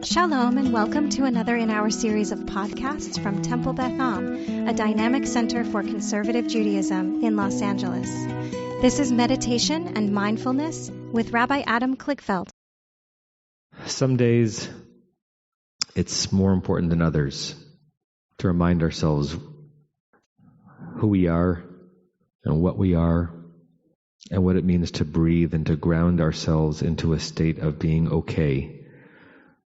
Shalom and welcome to another in our series of podcasts from Temple Beth Am, a dynamic center for conservative Judaism in Los Angeles. This is Meditation and Mindfulness with Rabbi Adam Kligfeld. Some days it's more important than others to remind ourselves who we are and what we are and what it means to breathe and to ground ourselves into a state of being okay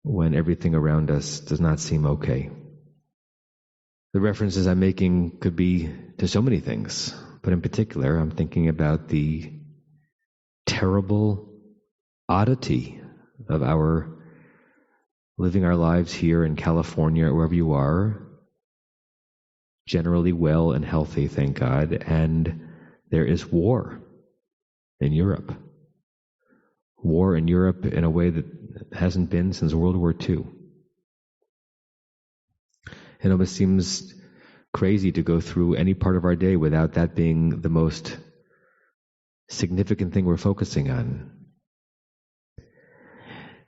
when everything around us does not seem okay. The references I'm making could be to so many things, but in particular, I'm thinking about the terrible oddity of our living our lives here in California, or wherever you are, generally well and healthy, thank God, and there is war in Europe. War in Europe in a way that hasn't been since World War II. It almost seems crazy to go through any part of our day without that being the most significant thing we're focusing on.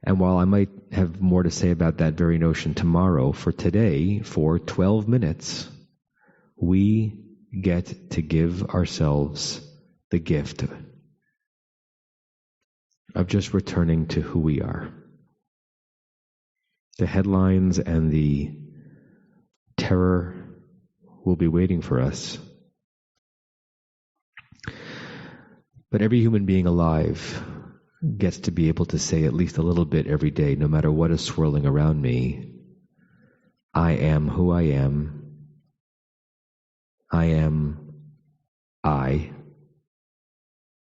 And while I might have more to say about that very notion tomorrow, for today, for 12 minutes, we get to give ourselves the gift of just returning to who we are. The headlines and the terror will be waiting for us. But every human being alive gets to be able to say at least a little bit every day, no matter what is swirling around me, I am who I am. I am I.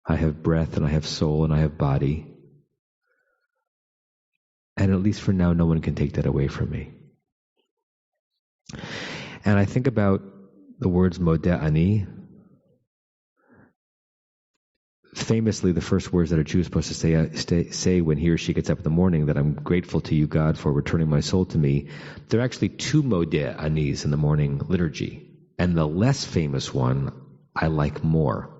I have breath and I have soul and I have body. And at least for now, no one can take that away from me. And I think about the words modeh ani. Famously, the first words that a Jew is supposed to say when he or she gets up in the morning, that I'm grateful to you, God, for returning my soul to me. There are actually two modeh anis in the morning liturgy. And the less famous one, I like more,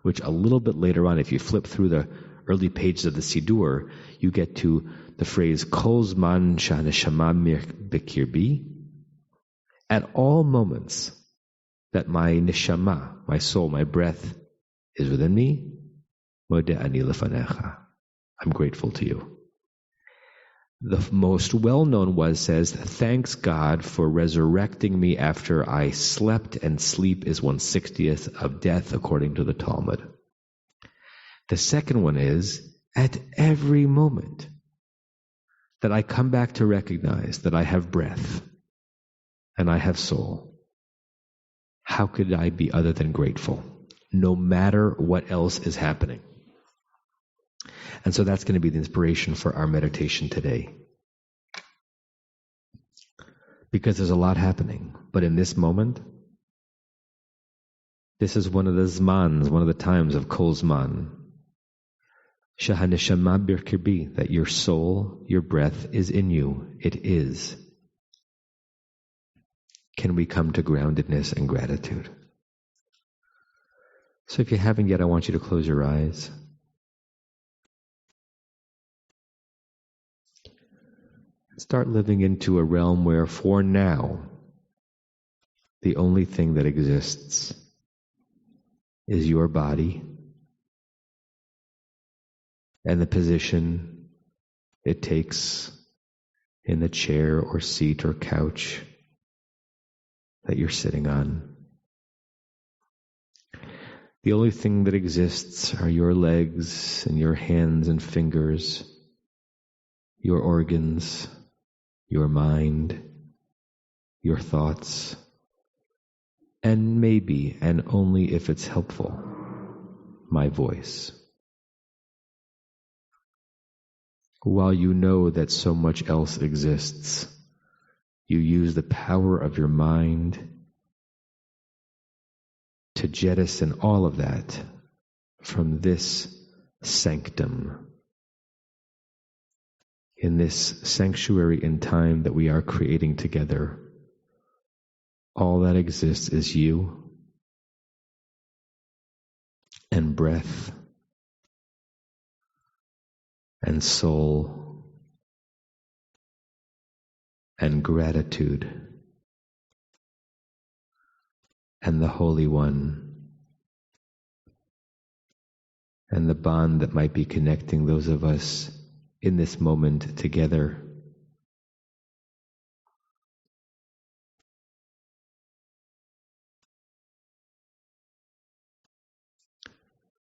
which a little bit later on, if you flip through the early pages of the Siddur, you get to the phrase, Kol zman shehaneshama b'kirbi. At all moments that my neshama, my soul, my breath is within me, modeh ani lefanecha. I'm grateful to you. The most well-known says, thanks God for resurrecting me after I slept, and sleep is 1/60th of death, according to the Talmud. The second one is, at every moment that I come back to recognize that I have breath and I have soul, how could I be other than grateful, no matter what else is happening? And so that's going to be the inspiration for our meditation today. Because there's a lot happening. But in this moment, this is one of the zmans, one of the times of kol zman. Shehaneshama b'kirbi, that your soul, your breath is in you. It is. Can we come to groundedness and gratitude? So if you haven't yet, I want you to close your eyes. Start living into a realm where, for now, the only thing that exists is your body and the position it takes in the chair or seat or couch that you're sitting on. The only thing that exists are your legs and your hands and fingers, your organs, your mind, your thoughts, and maybe, and only if it's helpful, my voice. While you know that so much else exists, you use the power of your mind to jettison all of that from this sanctum, in this sanctuary in time that we are creating together. All that exists is you and breath and soul and gratitude and the Holy One and the bond that might be connecting those of us in this moment together.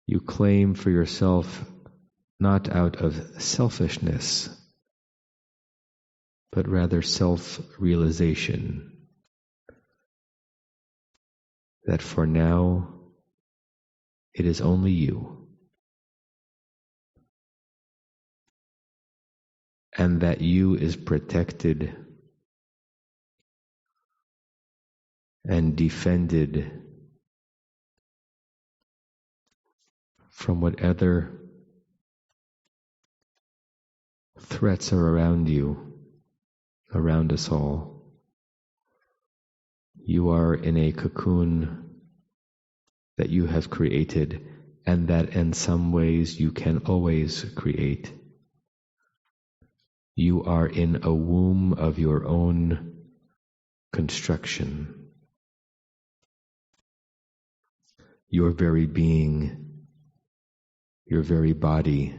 You claim for yourself not out of selfishness, but rather self-realization, that for now it is only you, and that you is protected and defended from whatever threats are around you, around us all. You are in a cocoon that you have created, and that in some ways you can always create. You are in a womb of your own construction. Your very being, your very body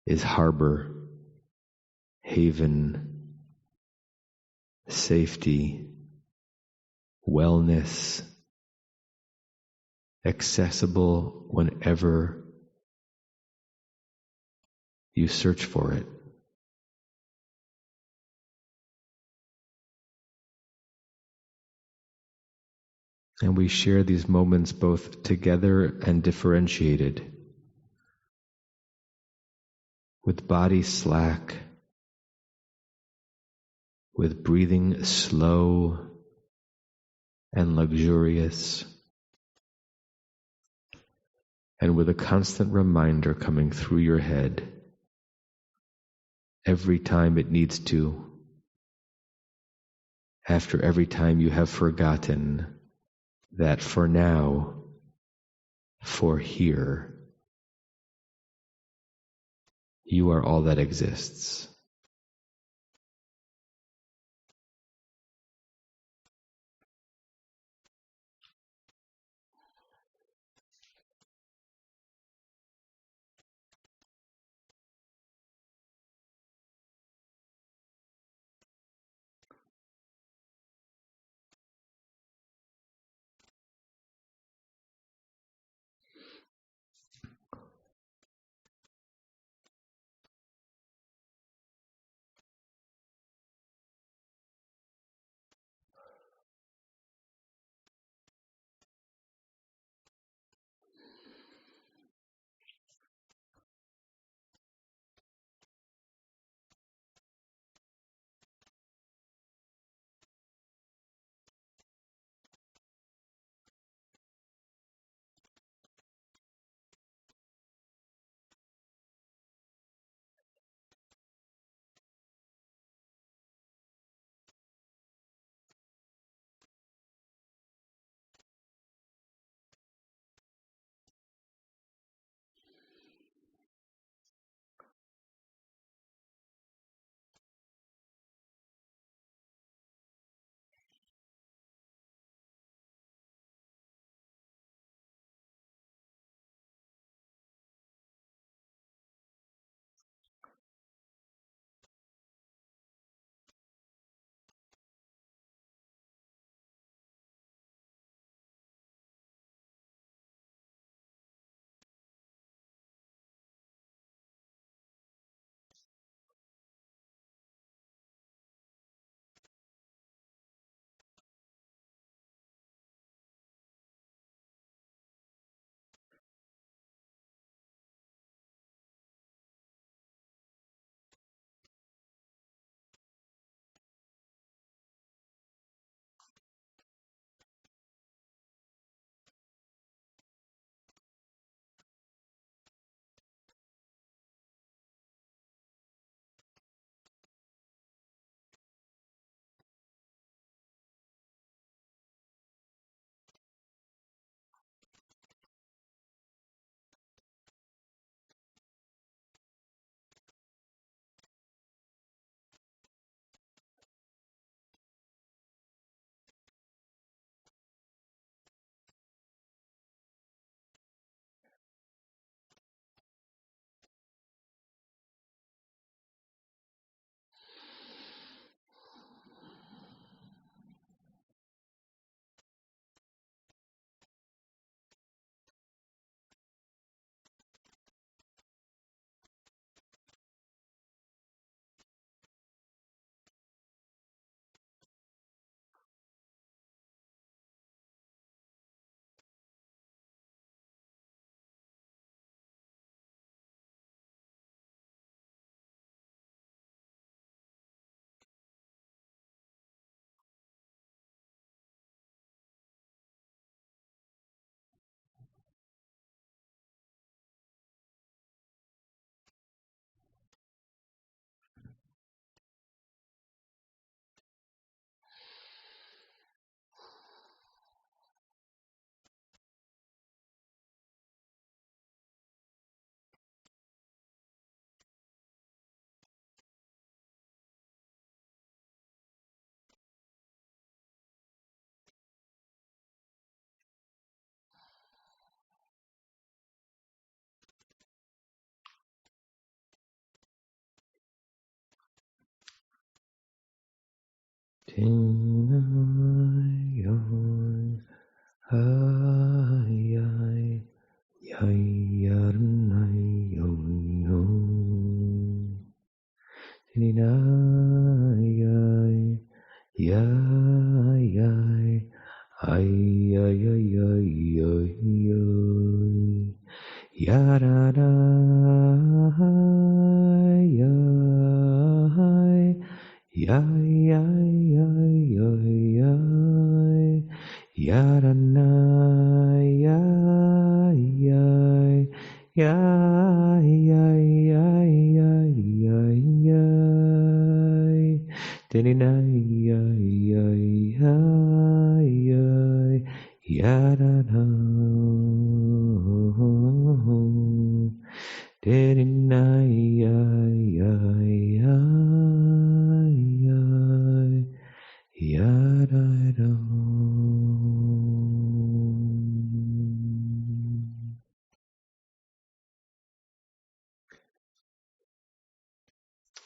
is harbor, haven, safety, wellness, accessible whenever you search for it. And we share these moments both together and differentiated, with body slack, with breathing slow and luxurious, and with a constant reminder coming through your head every time it needs to, after every time you have forgotten that for now, for here, you are all that exists.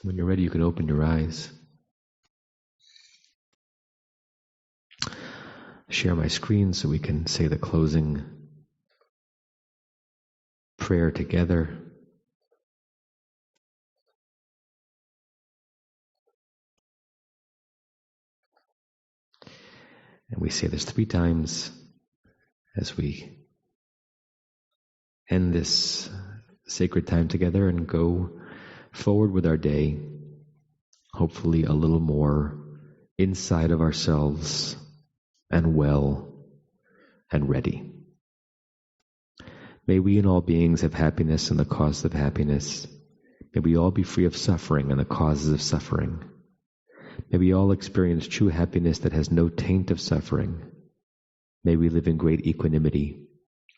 When you're ready, you can open your eyes. Share my screen so we can say the closing prayer together. And we say this 3 times as we end this sacred time together and go forward with our day, hopefully a little more inside of ourselves and well and ready. May we and all beings have happiness and the cause of happiness. May we all be free of suffering and the causes of suffering. May we all experience true happiness that has no taint of suffering. May we live in great equanimity,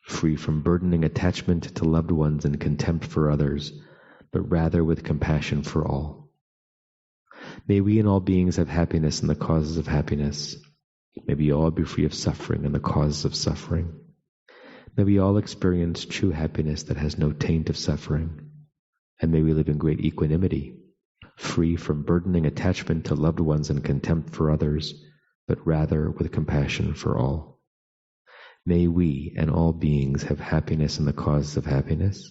free from burdening attachment to loved ones and contempt for others, but rather with compassion for all. May we and all beings have happiness and the causes of happiness. May we all be free of suffering and the causes of suffering. May we all experience true happiness that has no taint of suffering. And may we live in great equanimity, free from burdening attachment to loved ones and contempt for others, but rather with compassion for all. May we and all beings have happiness and the causes of happiness.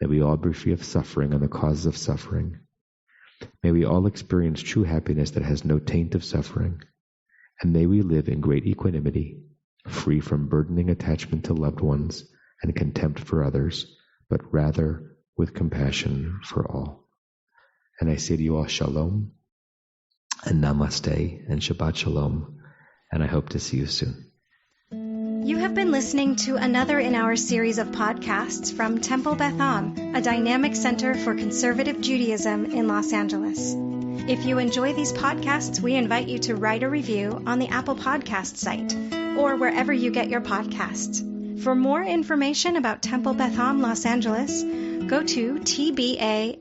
May we all be free of suffering and the causes of suffering. May we all experience true happiness that has no taint of suffering. And may we live in great equanimity, free from burdening attachment to loved ones and contempt for others, but rather with compassion for all. And I say to you all, Shalom, and Namaste, and Shabbat Shalom, and I hope to see you soon. You have been listening to another in our series of podcasts from Temple Beth Am, a dynamic center for conservative Judaism in Los Angeles. If you enjoy these podcasts, we invite you to write a review on the Apple Podcast site or wherever you get your podcasts. For more information about Temple Beth Am Los Angeles, go to tbala.org.